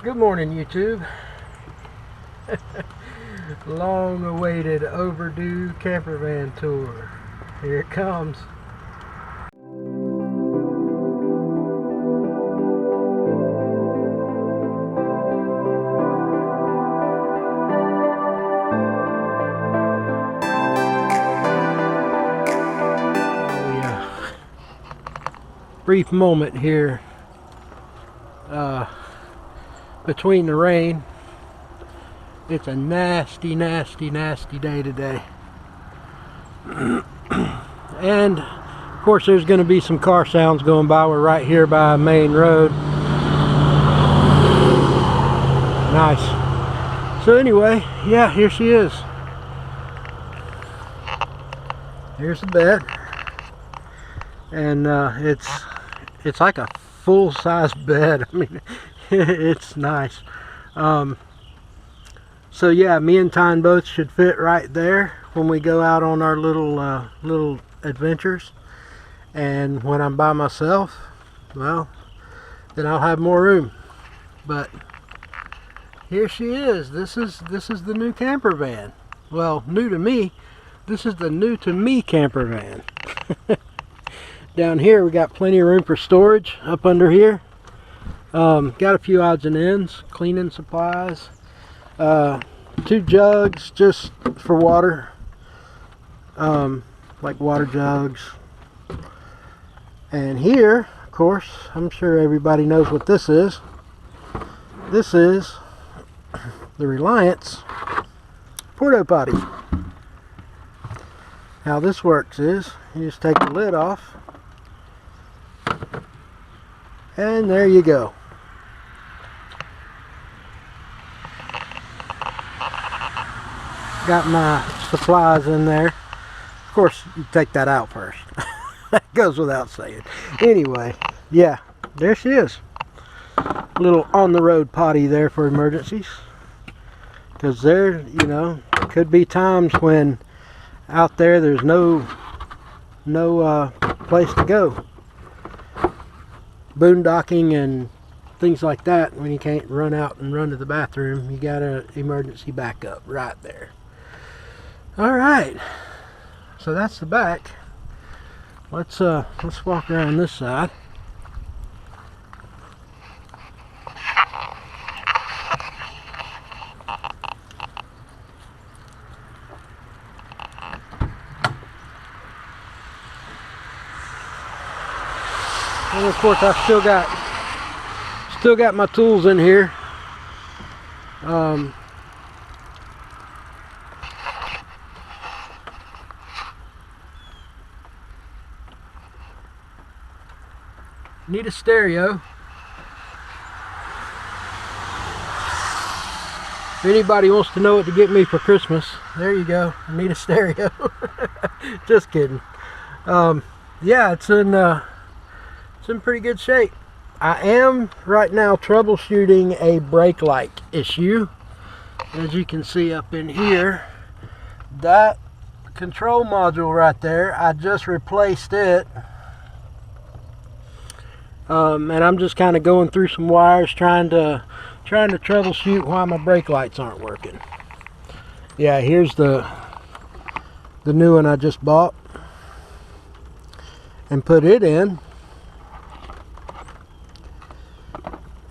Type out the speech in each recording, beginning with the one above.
Good morning, YouTube. Long awaited, overdue camper van tour. Here it comes. Brief moment here between the rain. It's a nasty day today. And of course there's going to be some car sounds going by. We're right here by a main road. Nice. So anyway, yeah, here she is. Here's the bed. And it's like a full-size bed. I mean, it's nice. So yeah, me and Tyne both should fit right there when we go out on our little adventures. And when I'm by myself, well, then I'll have more room. But here she is. This is the new camper van. Well, new to me. This is the new to me camper van. Down here we got plenty of room for storage up under here. Got a few odds and ends, cleaning supplies, 2 jugs just for water, like water jugs. And here, of course, I'm sure everybody knows what this is. This is the Reliance Porta Potty. How this works is you just take the lid off, and there you go. Got my supplies in there. Of course, you take that out first. That goes without saying. Anyway, yeah, there she is. Little on-the-road potty there for emergencies. Because there, you know, could be times when out there there's no place to go. Boondocking and things like that, when you can't run out and run to the bathroom, you got an emergency backup right there. Alright, so that's the back. Let's walk around this side. And of course I still got my tools in here. Need a stereo. If anybody wants to know what to get me for Christmas, there you go. I need a stereo. Just kidding. Yeah, it's in pretty good shape. I am right now troubleshooting a brake light issue. As you can see up in here, that control module right there, I just replaced it. And I'm just kind of going through some wires trying to troubleshoot why my brake lights aren't working. Yeah, here's the new one I just bought and put it in.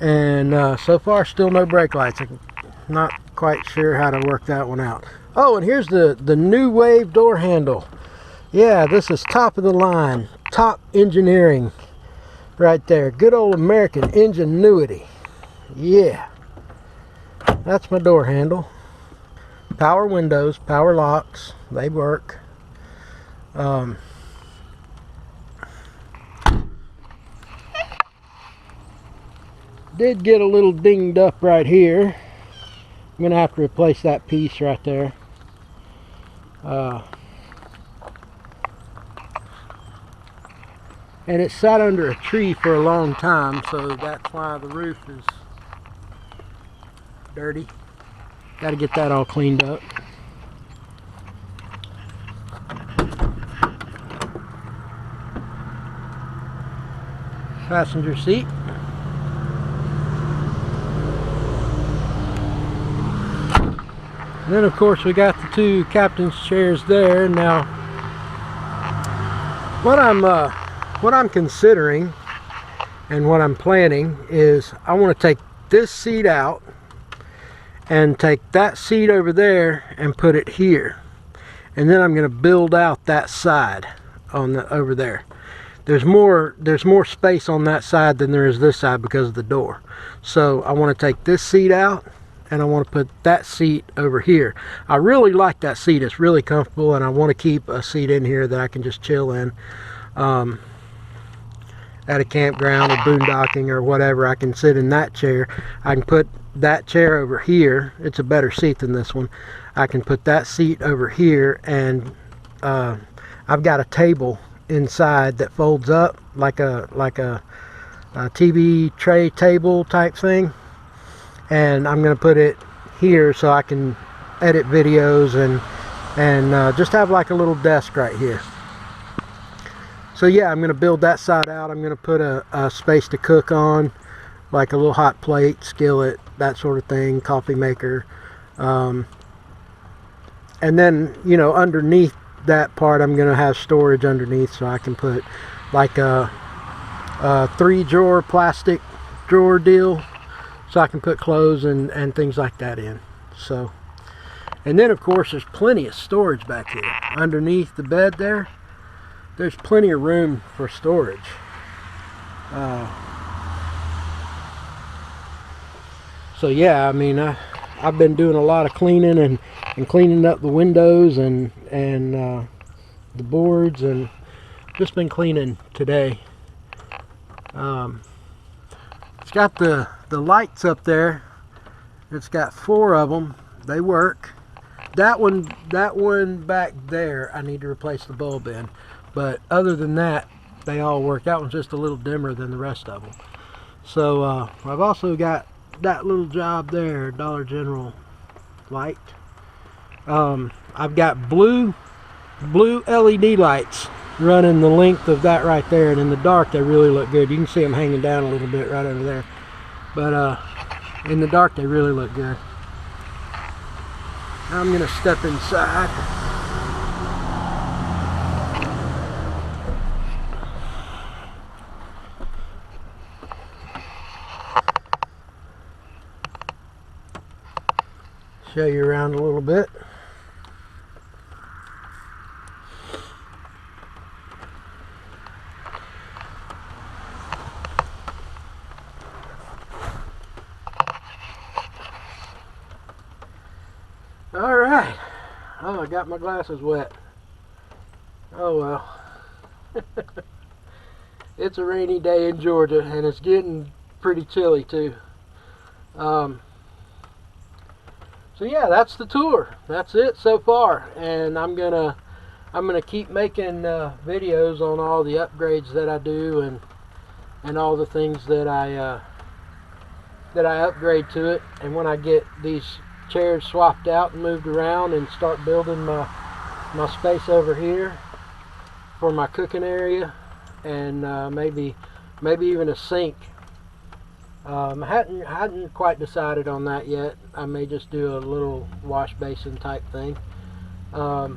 And so far still no brake lights. I'm not quite sure how to work that one out. Oh, and here's the new wave door handle. Yeah, this is top of the line, top engineering right there. Good old American ingenuity. Yeah, that's my door handle. Power windows, power locks, they work. Did get a little dinged up right here. I'm gonna have to replace that piece right there. And it sat under a tree for a long time, so that's why the roof is dirty. Got to get that all cleaned up. passenger seat. And then of course we got the two captain's chairs there. Now what I'm considering and what I'm planning is I want to take this seat out and take that seat over there and put it here, and then I'm going to build out that side on the over there. There's more space on that side than there is this side because of the door. So I want to take this seat out and I want to put that seat over here. I really like that seat. It's really comfortable, and I want to keep a seat in here that I can just chill in at a campground or boondocking or whatever. I can sit in that chair. I can put that chair over here. It's a better seat than this one. I can put that seat over here, and I've got a table inside that folds up like a TV tray table type thing, and I'm going to put it here so I can edit videos and just have like a little desk right here. So yeah, I'm going to build that side out. I'm going to put a space to cook on, like a little hot plate, skillet, that sort of thing, coffee maker. And then, you know, underneath that part, I'm going to have storage underneath, so I can put like a 3-drawer plastic drawer deal, so I can put clothes and things like that in. So, and then of course there's plenty of storage back here underneath the bed there. There's plenty of room for storage. So yeah, I mean, I've been doing a lot of cleaning and cleaning up the windows and the boards, and just been cleaning today. It's got the lights up there. It's got 4 of them. They work. That one back there, I need to replace the bulb in. But other than that, they all work. That one's just a little dimmer than the rest of them. So I've also got that little job there, Dollar General light. I've got blue LED lights running the length of that right there, and in the dark they really look good. You can see them hanging down a little bit right over there, but in the dark they really look good. Now I'm gonna step inside. Show you around a little bit. All right. Oh, I got my glasses wet. Oh well. It's a rainy day in Georgia, and it's getting pretty chilly too. So yeah, that's the tour. That's it so far, and I'm gonna keep making videos on all the upgrades that I do and all the things that I upgrade to it. And when I get these chairs swapped out and moved around and start building my space over here for my cooking area, and maybe even a sink. I hadn't quite decided on that yet. I may just do a little wash basin type thing. So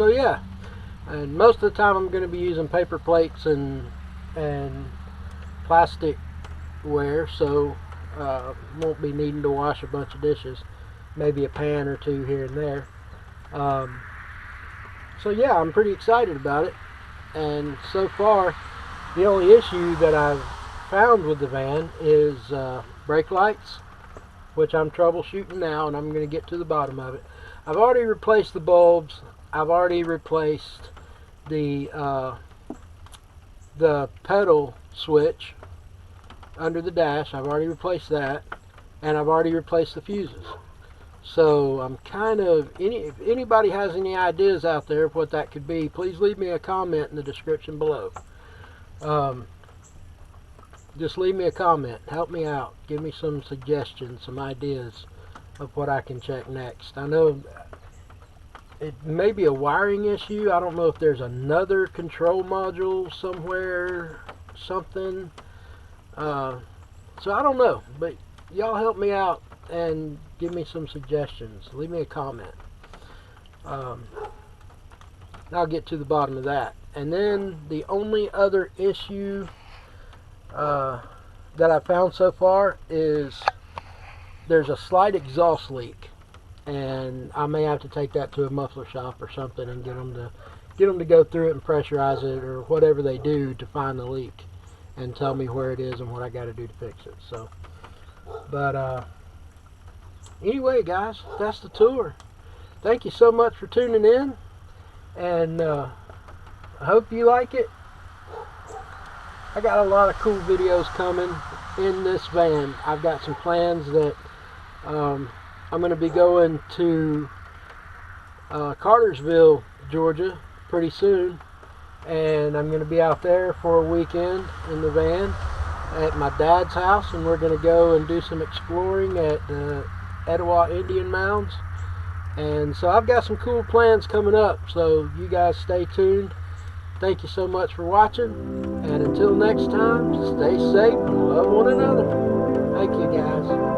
yeah, and most of the time I'm going to be using paper plates and plastic ware, so won't be needing to wash a bunch of dishes. Maybe a pan or two here and there. So yeah, I'm pretty excited about it. And so far, the only issue that I've found with the van is brake lights, which I'm troubleshooting now, and I'm going to get to the bottom of it. I've already replaced the bulbs. I've already replaced the pedal switch under the dash. I've already replaced that, and I've already replaced the fuses. So I'm kind of, if anybody has any ideas out there of what that could be, please leave me a comment in the description below. Just leave me a comment. Help me out. Give me some suggestions, some ideas of what I can check next. I know it may be a wiring issue. I don't know if there's another control module somewhere, something. So I don't know, but y'all help me out and Give me some suggestions. Leave me a comment. I'll get to the bottom of that. And then the only other issue that I found so far is there's a slight exhaust leak, and I may have to take that to a muffler shop or something and get them to go through it and pressurize it or whatever they do to find the leak and tell me where it is and what I got to do to fix it. So, but anyway, guys, that's the tour. Thank you so much for tuning in, and I hope you like it. I got a lot of cool videos coming in this van. I've got some plans that I'm going to be going to Cartersville, Georgia pretty soon, and I'm going to be out there for a weekend in the van at my dad's house, and we're going to go and do some exploring at the Etowah Indian Mounds. And so I've got some cool plans coming up, so you guys stay tuned. Thank you so much for watching, and until next time, stay safe and love one another. Thank you, guys.